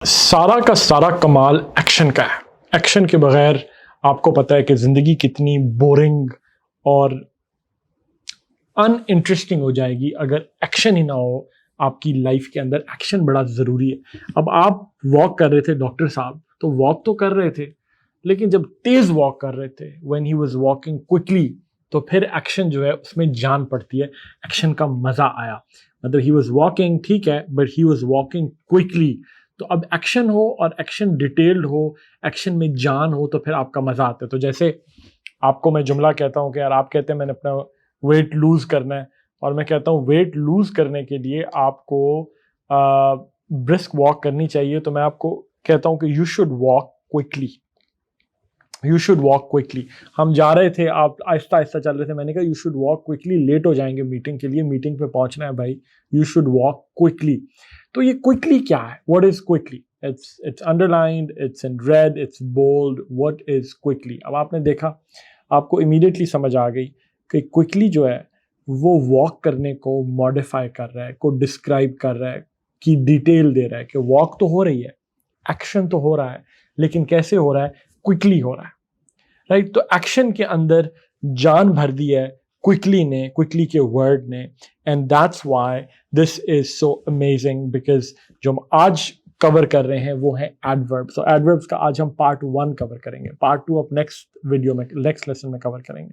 सारा का सारा कमाल एक्शन का है। एक्शन के बगैर आपको पता है कि ज़िंदगी कितनी बोरिंग और अनइंटरेस्टिंग हो जाएगी अगर एक्शन ही ना हो आपकी लाइफ के अंदर। एक्शन बड़ा ज़रूरी है। अब आप वॉक कर रहे थे डॉक्टर साहब, तो वॉक तो कर रहे थे, लेकिन जब तेज़ वॉक कर रहे थे, when he was walking quickly, तो फिर एक्शन जो है उसमें जान पड़ती है। एक्शन का मज़ा आया। मतलब ही वाज वॉकिंग, ठीक है, but he was walking quickly. तो अब एक्शन हो और एक्शन डिटेल्ड हो, एक्शन में जान हो, तो फिर आपका मज़ा आता है। तो जैसे आपको मैं जुमला कहता हूँ कि यार, आप कहते हैं मैंने अपना वेट लूज़ करना है, और मैं कहता हूँ वेट लूज़ करने के लिए आपको ब्रिस्क वॉक करनी चाहिए, तो मैं आपको कहता हूँ कि you should walk quickly. You should walk quickly. हम जा रहे थे, आप आहिस्ता आहिस्ता चल रहे थे, मैंने कहा you should walk quickly, late हो जाएंगे मीटिंग के लिए, मीटिंग पे पहुंचना है भाई, यू शुड वॉक क्विकली। तो ये क्विकली क्या है? What is quickly? It's underlined, it's in red, it's bold. What is quickly? अब आपने देखा, आपको इमीडिएटली समझ आ गई कि क्विकली जो है वो वॉक करने को मॉडिफाई कर रहा है, को डिस्क्राइब कर रहा है, की डिटेल दे रहा है कि वॉक तो हो रही है, एक्शन तो हो रहा है, लेकिन कैसे हो रहा है? क्विकली हो रहा है, राइट? तो एक्शन के अंदर जान भर दी है क्विकली ने, क्विकली के वर्ड ने। And that's why this is so amazing, because जो हम आज कवर कर रहे हैं वो है एडवर्ब्स। तो एडवर्ब्स का आज हम पार्ट 1 कवर करेंगे, पार्ट 2 अब नेक्स्ट वीडियो में, नेक्स्ट लेसन में कवर करेंगे।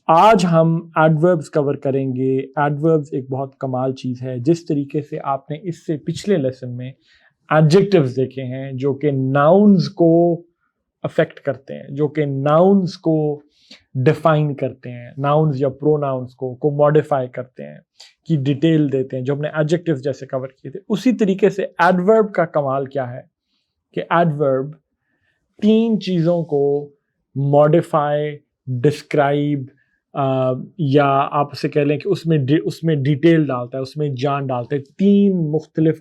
आज हम एडवर्ब्स कवर करेंगे। एडवर्ब्स एक बहुत कमाल चीज़ है। जिस तरीके से आपने इससे पिछले लेसन में एडजेक्टिव्स देखे हैं जो कि नाउन्स को अफेक्ट करते हैं, जो कि नाउन्स को डिफाइन करते हैं, नाउन्स या प्रोनाउंस को मॉडिफाई करते हैं, की डिटेल देते हैं, जो हमने एडजेक्टिव्स जैसे कवर किए थे, उसी तरीके से एडवर्ब का कमाल क्या है कि एडवर्ब 3 चीज़ों को मॉडिफाई, डिस्क्राइब या आप उसे कह लें कि उसमें डिटेल डालता है, उसमें जान डालता है। 3 मुख्तलिफ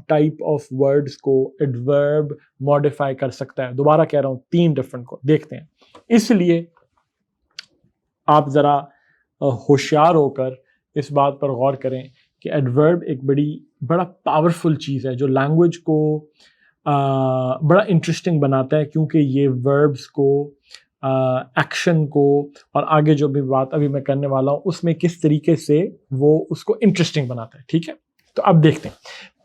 टाइप ऑफ वर्ड्स को एडवर्ब मॉडिफाई कर सकता है। दोबारा कह रहा हूँ, 3 डिफरेंट को देखते हैं। इसलिए आप ज़रा होशियार होकर इस बात पर गौर करें कि एडवर्ब एक बड़ा पावरफुल चीज़ है जो लैंग्वेज को बड़ा इंटरेस्टिंग बनाता है, क्योंकि ये वर्ब्स को, एक्शन को, और आगे जो भी बात अभी मैं करने वाला हूँ उसमें किस तरीके से वो उसको इंटरेस्टिंग बनाता है। ठीक है, तो अब देखते हैं।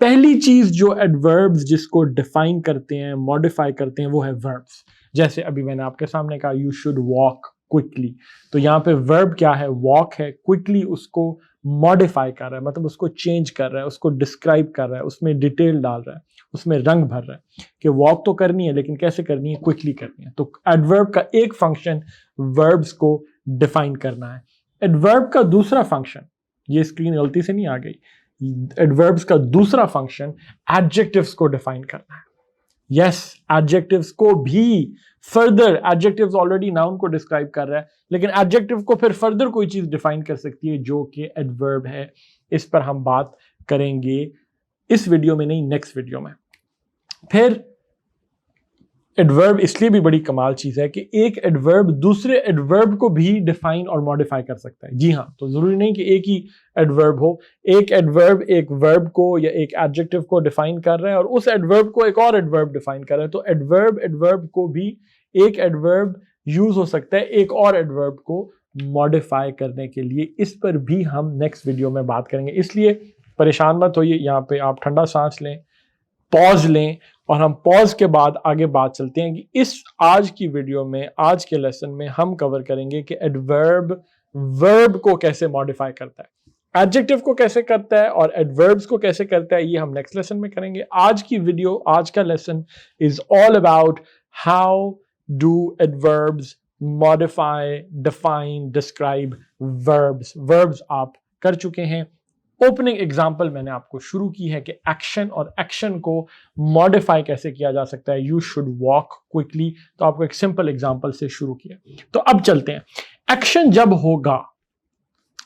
पहली चीज़ जो एडवर्ब्स जिसको डिफाइन करते हैं, मॉडिफाई करते हैं, वो है वर्ब्स। जैसे अभी मैंने आपके सामने कहा यू शुड वॉक क्विकली, तो यहाँ पे वर्ब क्या है? वॉक है। क्विकली उसको मॉडिफाई कर रहा है, मतलब उसको चेंज कर रहा है, उसको डिस्क्राइब कर रहा है, उसमें डिटेल डाल रहा है, उसमें रंग भर रहा है कि वॉक तो करनी है, लेकिन कैसे करनी है? क्विकली करनी है। तो एडवर्ब का एक फंक्शन वर्ब्स को डिफाइन करना है। एडवर्ब का दूसरा फंक्शन, ये स्क्रीन गलती से नहीं आ गई, एडवर्ब्स का दूसरा फंक्शन एडजेक्टिव्स को डिफाइन करना है। यस, एडजेक्टिव्स को भी फर्दर, एडजेक्टिव्स ऑलरेडी नाउन को डिस्क्राइब कर रहा है, लेकिन एडजेक्टिव को फिर फर्दर कोई चीज डिफाइन कर सकती है जो कि एडवर्ब है। इस पर हम बात करेंगे इस वीडियो में नहीं, नेक्स्ट वीडियो में। फिर एडवर्ब इसलिए भी बड़ी कमाल चीज है कि एक एडवर्ब दूसरे एडवर्ब को भी डिफाइन और मॉडिफाई कर सकता है। जी हाँ, तो जरूरी नहीं कि एक ही एडवर्ब हो। एक एडवर्ब एक वर्ब को या एक एडजेक्टिव को डिफाइन कर रहा है और उस एडवर्ब को एक और एडवर्ब डिफाइन कर रहा है, तो एडवर्ब को भी एक एडवर्ब यूज हो सकता है एक और एडवर्ब को मॉडिफाई करने के लिए। इस पर भी हम नेक्स्ट वीडियो में बात करेंगे, इसलिए परेशान मत होइए। यहाँ पे आप ठंडा सांस लें, पॉज लें, और हम पॉज के बाद आगे बात चलते हैं कि इस आज की वीडियो में, आज के लेसन में हम कवर करेंगे कि एडवर्ब वर्ब को कैसे मॉडिफाई करता है, एडजेक्टिव को कैसे करता है, और एडवर्ब्स को कैसे करता है। ये हम नेक्स्ट लेसन में करेंगे। आज की वीडियो, आज का lesson is all about how do adverbs modify, define, describe verbs. Verbs आप कर चुके हैं। ओपनिंग एग्जाम्पल मैंने आपको शुरू की है कि एक्शन और एक्शन को मॉडिफाई कैसे किया जा सकता है। यू शुड वॉक क्विकली, तो आपको एक सिंपल एग्जाम्पल से शुरू किया। तो अब चलते हैं। एक्शन जब होगा,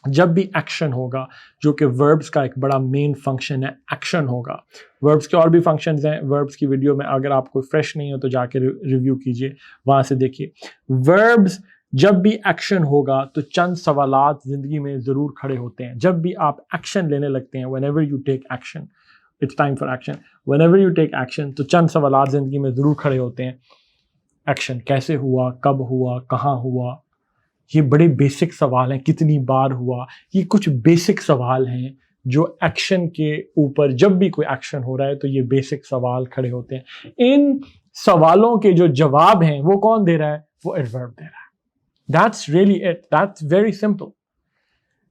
जब भी एक्शन होगा, जो कि वर्ब्स का एक बड़ा मेन फंक्शन है, एक्शन होगा। वर्ब्स के और भी फंक्शंस हैं, वर्ब्स की वीडियो में अगर आपको फ्रेश नहीं हो तो जाके रिव्यू कीजिए, वहां से देखिए। वर्ब्स जब भी एक्शन होगा तो चंद सवालात जिंदगी में जरूर खड़े होते हैं। जब भी आप एक्शन लेने लगते हैं, whenever you take action, it's time for action. Whenever you take action, तो चंद सवाल जिंदगी में जरूर खड़े होते हैं। एक्शन कैसे हुआ, कब हुआ, कहाँ हुआ, ये बड़े बेसिक सवाल हैं। कितनी बार हुआ, ये कुछ बेसिक सवाल हैं जो एक्शन के ऊपर, जब भी कोई एक्शन हो रहा है तो ये बेसिक सवाल खड़े होते हैं। इन सवालों के जो जवाब हैं वो कौन दे रहा है? वो एडवर्ब दे रहा है। That's really it, that's very simple.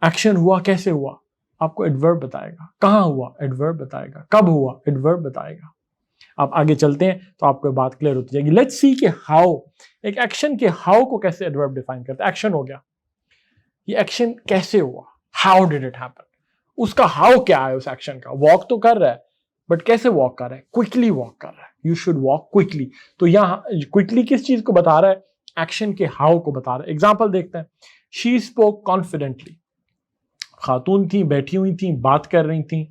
Action हुआ, कैसे हुआ, आपको एडवर्ब बताएगा। कहाँ हुआ, एडवर्ब बताएगा। कब हुआ, एडवर्ब बताएगा। आप आगे चलते हैं तो आपको बात क्लियर होती जाएगी। लेट्स सी कि हाउ, एक एक्शन के हाउ को कैसे एडवर्ब डिफाइन करता है। एक्शन हो गया, ये एक्शन कैसे हुआ, हाउ डिड इट हैपन, उसका हाउ क्या है उस एक्शन का। वॉक तो कर रहा है, बट कैसे वॉक कर रहा है? क्विकली वॉक कर रहा है। You should walk quickly. तो यहां क्विकली किस चीज को बता रहा है? एक्शन के हाउ को बता रहा है। एग्जाम्पल देखते हैं। शी स्पोक कॉन्फिडेंटली, खातून थी, बैठी हुई थी, बात कर रही थी।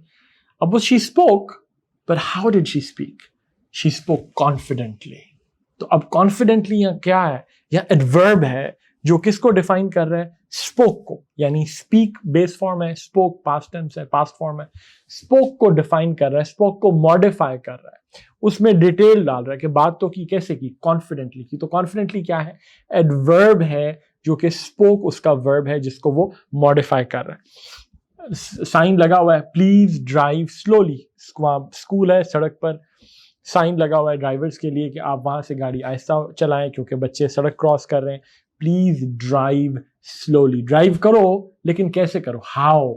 अब वो she spoke, but how did she speak? She spoke confidently. तो अब confidently यहाँ क्या है? यह एडवर्ब है जो किसको डिफाइन कर रहा है? स्पोक को, यानी स्पीक बेस फॉर्म है, स्पोक पास्ट टेंस है, पास्ट फॉर्म है। स्पोक को डिफाइन कर रहा है, स्पोक को मॉडिफाई कर रहा है, उसमें डिटेल डाल रहा है कि बात तो की, कैसे की? कॉन्फिडेंटली की। तो कॉन्फिडेंटली क्या है? एडवर्ब है जो कि स्पोक उसका वर्ब है जिसको वो मॉडिफाई कर रहा है। साइन लगा हुआ है, प्लीज ड्राइव स्लोली। स्कूल है, सड़क पर साइन लगा हुआ है ड्राइवर्स के लिए कि आप वहां से गाड़ी आहिस्ता चलाएं क्योंकि बच्चे सड़क क्रॉस कर रहे हैं। प्लीज ड्राइव स्लोली, ड्राइव करो लेकिन कैसे करो? हाउ,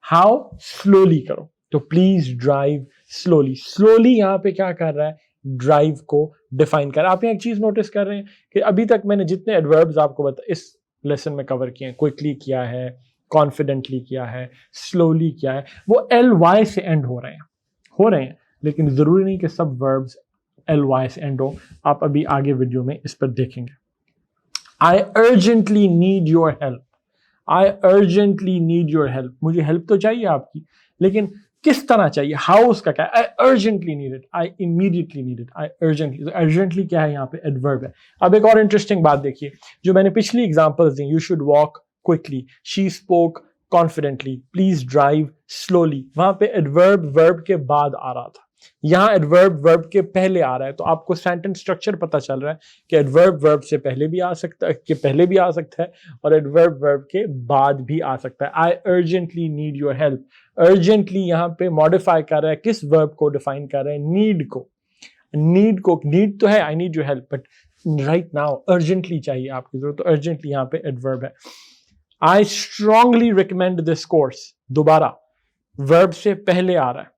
हाउ स्लोली करो। तो प्लीज ड्राइव स्लोली, स्लोली यहां पे क्या कर रहा है? ड्राइव को डिफाइन कर रहा है। आप एक चीज नोटिस कर रहे हैं कि अभी तक मैंने जितने एडवर्ब्स आपको इस लेसन में कवर किए हैं, क्विकली किया है, कॉन्फिडेंटली किया है, स्लोली किया है, वो ly से एंड हो रहे हैं, लेकिन जरूरी नहीं कि सब वर्ब्स ly से एंड हो। आप अभी आगे वीडियो में इस पर देखेंगे। I urgently need your help, I urgently need your help, मुझे हेल्प तो चाहिए आपकी, लेकिन किस तरह चाहिए? हाउ उसका क्या है? I urgently need it, I immediately need it, I urgently. Urgently क्या है? यहाँ पे एडवर्ब है। अब एक और इंटरेस्टिंग बात देखिए, जो मैंने पिछली examples the, you should walk quickly, she spoke confidently, please drive slowly, वहां पे एडवर्ब वर्ब के बाद आ रहा था, यहां एडवर्ब वर्ब के पहले आ रहा है। तो आपको सेंटेंस स्ट्रक्चर पता चल रहा है कि एडवर्ब वर्ब से पहले भी आ सकता है, कि पहले भी आ सकता है, और एडवर्ब वर्ब के बाद भी आ सकता है। I urgently need your help, urgently यहाँ पे मॉडिफाई कर रहा है, किस वर्ब को डिफाइन कर रहा है? नीड को। नीड को, नीड तो है I need your help, but right now urgently चाहिए आपकी जरूरत, तो अर्जेंटली यहाँ पे एडवर्ब है। I strongly recommend this course, दोबारा वर्ब से पहले आ रहा है।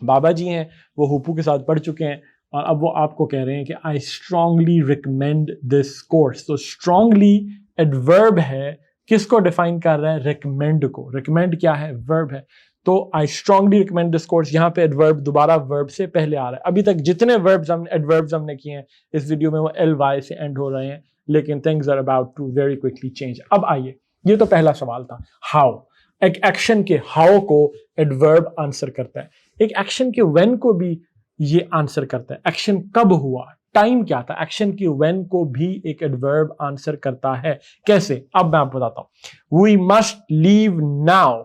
बाबा जी हैं, वो हुपू के साथ पढ़ चुके हैं और अब वो आपको कह रहे हैं कि I strongly recommend this course. तो स्ट्रांगली एडवर्ब है, किसको डिफाइन कर रहा है? रिकमेंड को। रिकमेंड क्या है? वर्ब है। तो I strongly recommend this course, यहाँ पे एडवर्ब दोबारा वर्ब से पहले आ रहा है। अभी तक जितने वर्ब्स हमने एडवर्ब्स हमने किए हैं इस वीडियो में वो ly से एंड हो रहे हैं, लेकिन things are about to very quickly change. अब आइए, ये तो पहला सवाल था, हाउ। एक एक्शन के हाउ को एडवर्ब आंसर करता है, एक एक्शन के व्हेन को भी ये आंसर करता है। एक्शन कब हुआ, टाइम क्या था, एक्शन की व्हेन को भी एक एडवर्ब आंसर करता है। कैसे? अब मैं आपको बताता हूं। वी मस्ट लीव नाउ,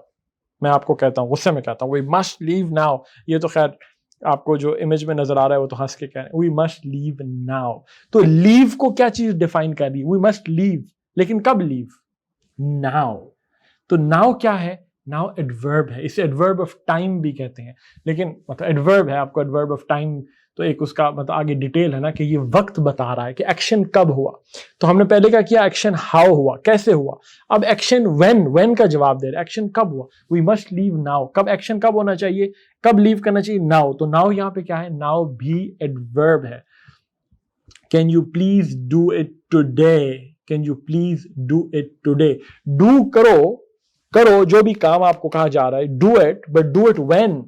मैं आपको कहता हूं, गुस्से में कहता हूं वी मस्ट लीव नाउ। ये तो खैर आपको जो इमेज में नजर आ रहा है वो तो हंस के कह रहे हैं, वी मस्ट लीव नाउ। तो लीव को क्या चीज डिफाइन कर रही है? वी मस्ट लीव, लेकिन कब लीव? नाउ। तो नाउ क्या है? नाउ एडवर्ब है, इसे एडवर्ब ऑफ टाइम भी कहते हैं, लेकिन मतलब एडवर्ब है, आपको एडवर्ब ऑफ टाइम तो एक उसका मतलब आगे डिटेल है ना कि ये वक्त बता रहा है कि एक्शन कब हुआ। तो हमने पहले क्या किया? एक्शन हाउ हुआ, कैसे हुआ। अब एक्शन व्हेन का जवाब दे रहा है, एक्शन कब हुआ? We must leave now. कब एक्शन कब होना चाहिए, कब लीव करना चाहिए? नाउ। तो नाउ यहाँ पे क्या है? नाउ भी एडवर्ब है। Can you please do it today, can you please do it today. Do करो, करो जो भी काम आपको कहा जा रहा है, do it, but do it when?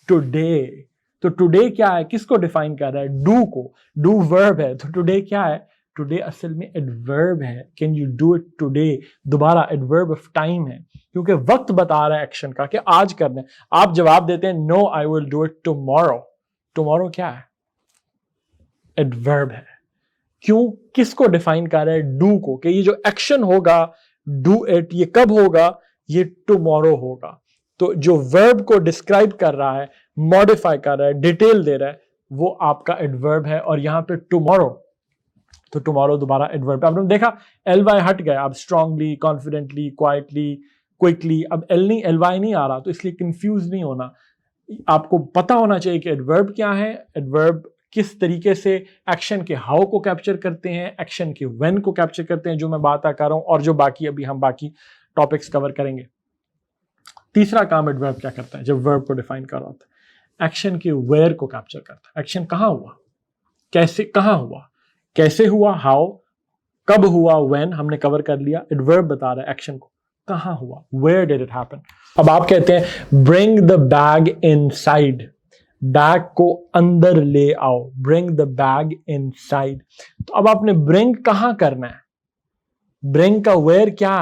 Today. तो टुडे क्या है, किसको डिफाइन कर रहा है? डू को। डू वर्ब है, तो टुडे क्या है? टुडे असल में एडवर्ब है। Can you do it today, दोबारा एडवर्ब ऑफ टाइम है, क्योंकि वक्त बता रहा है एक्शन का कि आज करना है। आप जवाब देते हैं no I will do it tomorrow, tomorrow क्या है? एडवर्ब है। क्यों? किसको डिफाइन कर रहा है? डू को, कि ये जो एक्शन होगा डू इट, ये कब होगा? ये टुमारो होगा। तो जो वर्ब को डिस्क्राइब कर रहा है, मॉडिफाई कर रहा है, डिटेल दे रहा है, वो आपका एडवर्ब है। और यहां पे टुमारो, तो टुमारो दोबारा एडवर्ब। आपने देखा एल वाई हट गया, अब स्ट्रांगली, कॉन्फिडेंटली, क्वाइटली, क्विकली, अब एल वाई नहीं आ रहा, तो इसलिए कंफ्यूज नहीं होना। आपको पता होना चाहिए कि एडवर्ब क्या है, एडवर्ब किस तरीके से एक्शन के हाउ को कैप्चर करते हैं, एक्शन के व्हेन को कैप्चर करते हैं, जो मैं बात कर रहा हूं, और जो बाकी अभी हम बाकी टॉपिक्स कवर करेंगे। तीसरा काम एडवर्ब क्या करता है जब वर्ब को डिफाइन कर रहा होता है? एक्शन के वेयर को कैप्चर करता है। एक्शन कहां हुआ, कैसे, कहां हुआ, कैसे हुआ, हाउ, कब हुआ, व्हेन हमने कवर कर लिया। एडवर्ब बता रहा है एक्शन को कहां हुआ, वेयर डिड इट हैपन। अब आप कहते हैं bring the bag inside, bag को अंदर ले आओ, ब्रिंग द बैग इनसाइड। तो अब आपने ब्रिंग कहां करना है, ब्रिंग का वेयर क्या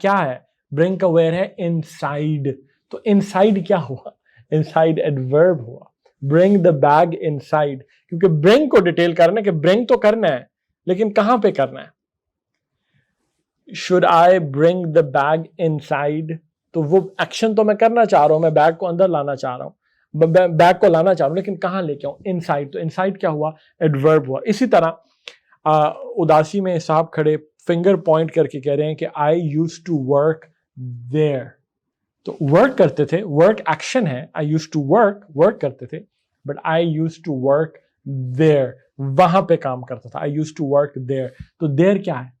है, ब्रिंग का वेयर है इनसाइड। तो इनसाइड क्या हुआ, इनसाइड एडवर्ब हुआ। ब्रिंग द बैग इनसाइड, क्योंकि ब्रिंग को डिटेल करना है कि ब्रिंग तो करना है, लेकिन कहां पे करना है। Should I bring the bag inside, तो वो एक्शन तो मैं करना चाह रहा हूं, मैं बैग को अंदर लाना चाह रहा हूं, बैग को लाना चाह रहा हूं, लेकिन कहां लेके आऊं, इनसाइड। तो इनसाइड क्या हुआ, एडवर्ब हुआ। इसी तरह उदासी में साहब खड़े फिंगर पॉइंट करके कह रहे हैं कि I used to work there. तो वर्क करते थे, वर्क एक्शन है, आई यूज्ड टू वर्क करते थे, but I used to work there, वहां पे काम करता था, I used to work there. तो देयर क्या है,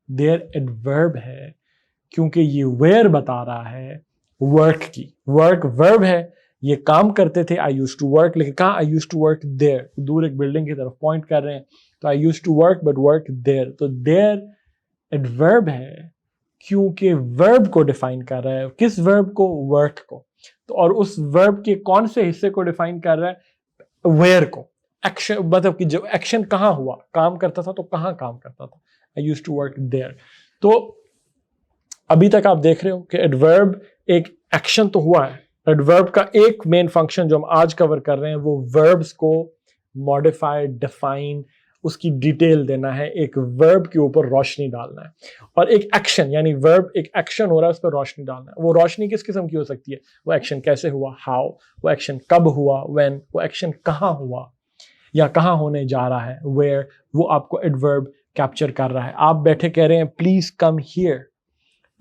देयर एडवर्ब है, क्योंकि ये वेयर बता रहा है वर्क की। वर्क वर्ब है, ये काम करते थे, आई यूज्ड टू वर्क, लेकिन कहां, I used to work there, दूर एक बिल्डिंग की तरफ पॉइंट कर रहे हैं, तो I used to work but work there. तो देयर एडवर्ब है, क्योंकि वर्ब को डिफाइन कर रहा है, किस वर्ब को, वर्क को। तो और उस वर्ब के कौन से हिस्से को डिफाइन कर रहा है, वेयर को। एक्शन मतलब कि जो एक्शन कहां हुआ, काम करता था, तो कहां काम करता था, I used to work there. तो अभी तक आप देख रहे हो कि एडवर्ब एक एक्शन तो हुआ है। एडवर्ब का एक मेन फंक्शन जो हम आज कवर कर रहे हैं वो वर्ब्स को मॉडिफाई, डिफाइन, उसकी डिटेल देना है, एक वर्ब के ऊपर रोशनी डालना है। और एक एक्शन यानी वर्ब, एक एक्शन हो रहा है, उस पर रोशनी डालना है। वो रोशनी किस किस्म की हो सकती है, वो एक्शन कैसे हुआ, हाउ, वो एक्शन कब हुआ, व्हेन, वो एक्शन कहां हुआ या कहां होने जा रहा है, वेयर, वो आपको एडवर्ब कैप्चर कर रहा है। आप बैठे कह रहे हैं please come here,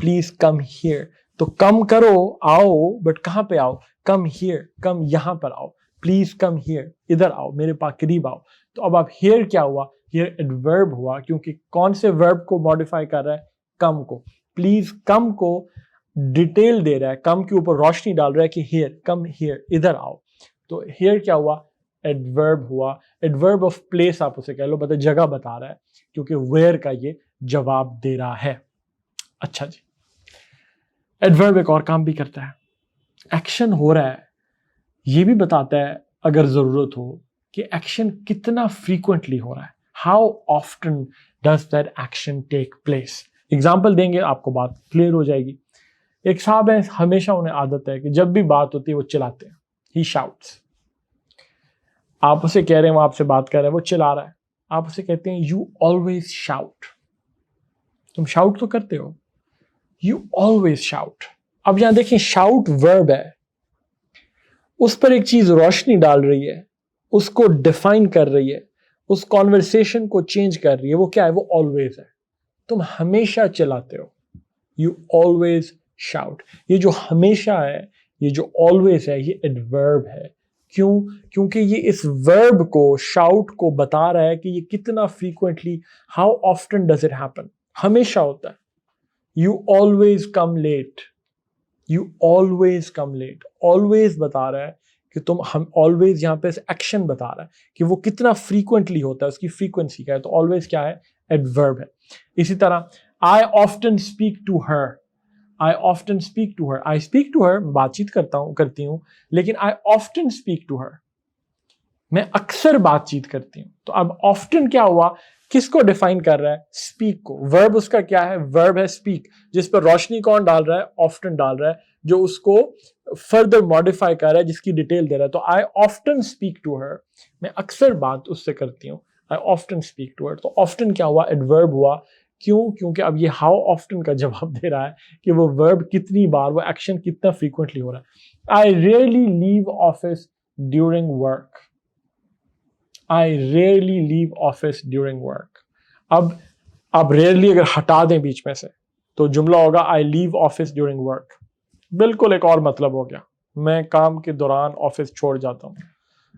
please come here, तो कम करो, आओ, बट कहां पे आओ, कम हियर, कम यहां पर आओ, प्लीज कम हियर, इधर आओ, मेरे पास करीब आओ। तो अब आप हियर क्या हुआ, हियर एडवर्ब हुआ, क्योंकि कौन से वर्ब को मॉडिफाई कर रहा है, कम को। प्लीज कम को डिटेल दे रहा है, कम के ऊपर रोशनी डाल रहा है कि हियर, कम हियर, इधर आओ। तो हियर क्या हुआ, एडवर्ब हुआ। एडवर्ब ऑफ प्लेस आप उसे कह लो, मतलब जगह बता रहा है, क्योंकि वेयर का ये जवाब दे रहा है। अच्छा जी, एडवर्ब एक और काम भी करता है, एक्शन हो रहा है, ये भी बताता है अगर जरूरत हो कि एक्शन कितना फ्रीक्वेंटली हो रहा है, how often does that action take place. Example देंगे आपको बात क्लियर हो जाएगी। एक साहब है, हमेशा उन्हें आदत है कि जब भी बात होती है वो चिल्लाते हैं, ही शाउट्स। आप उसे कह रहे हैं, वो आपसे बात कर रहे हैं, वो चिल्ला रहा है, आप उसे कहते हैं यू ऑलवेज शाउट, तुम शाउट तो करते हो, यू ऑलवेज शाउट। अब यहां देखिए शाउट वर्ब है, उस पर एक चीज रोशनी डाल रही है, उसको डिफाइन कर रही है, उस कॉन्वर्सेशन को चेंज कर रही है। वो क्या है, वो ऑलवेज है, तुम हमेशा चिल्लाते हो, यू ऑलवेज शाउट। ये जो हमेशा है, ये जो ऑलवेज है, ये एडवर्ब है। क्यों, क्योंकि ये इस वर्ब को, शाउट को बता रहा है कि ये कितना frequently, how often does it happen, हमेशा होता है। You always come late, you always come late, always बता रहा है कि तुम, हम ऑलवेज यहां पे एक्शन बता रहा है कि वो कितना फ्रीक्वेंटली होता है, उसकी फ्रीक्वेंसी क्या है। तो ऑलवेज क्या है, एडवर्ब है। इसी तरह I often speak to her, I often speak to her, I speak to her, बातचीत करती हूं, लेकिन I often speak to her, मैं अक्सर बातचीत करती हूं। तो अब ऑफ्टन क्या हुआ, किसको डिफाइन कर रहा है, स्पीक को। वर्ब उसका क्या है, वर्ब है स्पीक, जिस पर रोशनी कौन डाल रहा है, ऑफ्टन डाल रहा है, जो उसको फर्दर मॉडिफाई कर रहा है, जिसकी डिटेल दे रहा है। तो I often speak to her, मैं अक्सर बात उससे करती हूँ, I often speak to her. तो ऑफ्टन क्या हुआ, एडवर्ब हुआ, क्यों? क्योंकि अब ये हाउ ऑफ्टन का जवाब दे रहा है कि वो वर्ब कितनी बार, वो एक्शन कितना फ्रीक्वेंटली हो रहा है। I rarely leave office during work. I rarely leave office during work. अब आप रेयरली अगर हटा दें बीच में से तो जुमला होगा I leave office during work. बिल्कुल एक और मतलब हो गया, मैं काम के दौरान ऑफिस छोड़ जाता हूँ।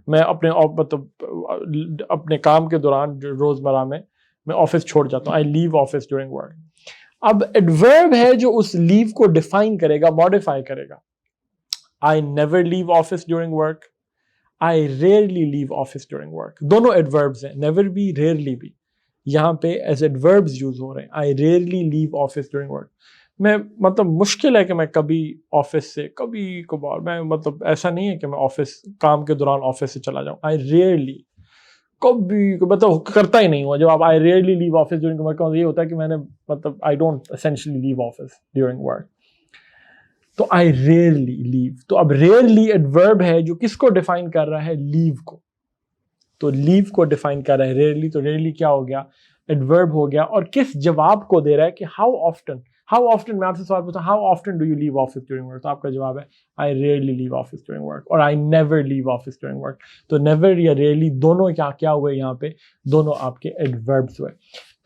मैं मतलब अपने काम के दौरान रोजमर्रा में मैं ऑफिस छोड़ जाता हूँ। I leave office during work. अब एडवर्ब है जो उस लीव को डिफाइन करेगा, मॉडिफाई करेगा। आई never leave office during work, आई rarely leave office during work. दोनों एडवर्ब्स हैं, नेवर भी रेयरली भी यहाँ पे एज एडवर्ब्स यूज हो रहे हैं। आई rarely leave office during work. मैं मतलब मुश्किल है कि मैं कभी ऑफिस से, कभी कभार, मैं मतलब ऐसा नहीं है कि मैं ऑफिस काम के दौरान ऑफिस से चला जाऊं। आई रेयरली, कभी मतलब करता ही नहीं हुआ। जब आप आई rarely leave office during work, ये होता है कि मैंने मतलब I don't essentially leave office during work. तो आई रेयरली लीव, तो अब रेयरली एडवर्ब है जो किसको डिफाइन कर रहा है? लीव को। तो लीव को डिफाइन कर रहा है रेयरली, तो रेयरली क्या हो गया? एडवर्ब हो गया। और किस जवाब को दे रहा है कि हाउ ऑफ्टन। हाउ ऑफ्टन, मैं आपसे सवाल पूछा how often do you leave office during work, तो आपका जवाब है I rarely leave office during work, और I never leave office during work. तो नेवर या रेयरली दोनों क्या हुए यहाँ पे? दोनों आपके एडवर्ब्स हुए।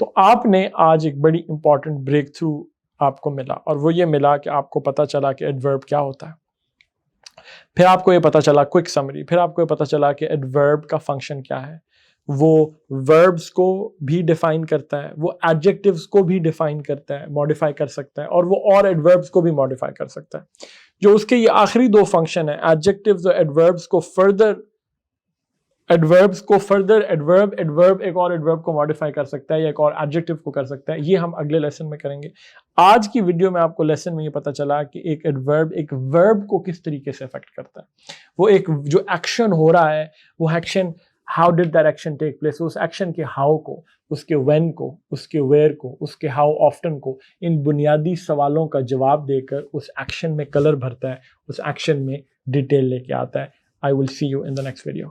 तो आपने आज एक बड़ी इंपॉर्टेंट ब्रेक थ्रू आपको मिला, और वो ये मिला कि आपको पता चला कि एडवर्ब क्या होता है। फिर आपको ये पता चला क्विक समरी, फिर आपको ये पता चला कि एडवर्ब का फंक्शन क्या है। वो वर्ब्स को भी डिफाइन करता है, वो एडजेक्टिव्स को भी डिफाइन करता है, मॉडिफाई कर सकता है, और वो और एडवर्ब्स को भी मॉडिफाई कर सकता है। जो उसके ये आखिरी दो फंक्शन है, एडजेक्टिव्स और एडवर्ब्स को फर्दर, एडवर्ब एक और एडवर्ब को मॉडिफाई कर सकता है या एक और एडजेक्टिव को कर सकता है। ये हम अगले लेसन में करेंगे। आज की वीडियो में आपको लेसन में ये पता चला कि एक एडवर्ब एक वर्ब को किस तरीके से अफेक्ट करता है। वो एक जो एक्शन हो रहा है, वो action, how did that action take place, उस एक्शन के हाउ को, उसके व्हेन को, उसके वेयर को, उसके हाउ ऑफ्टन को, इन बुनियादी सवालों का जवाब देकर उस एक्शन में कलर भरता है, उस एक्शन में डिटेल लेके आता है। I will see you in the next video.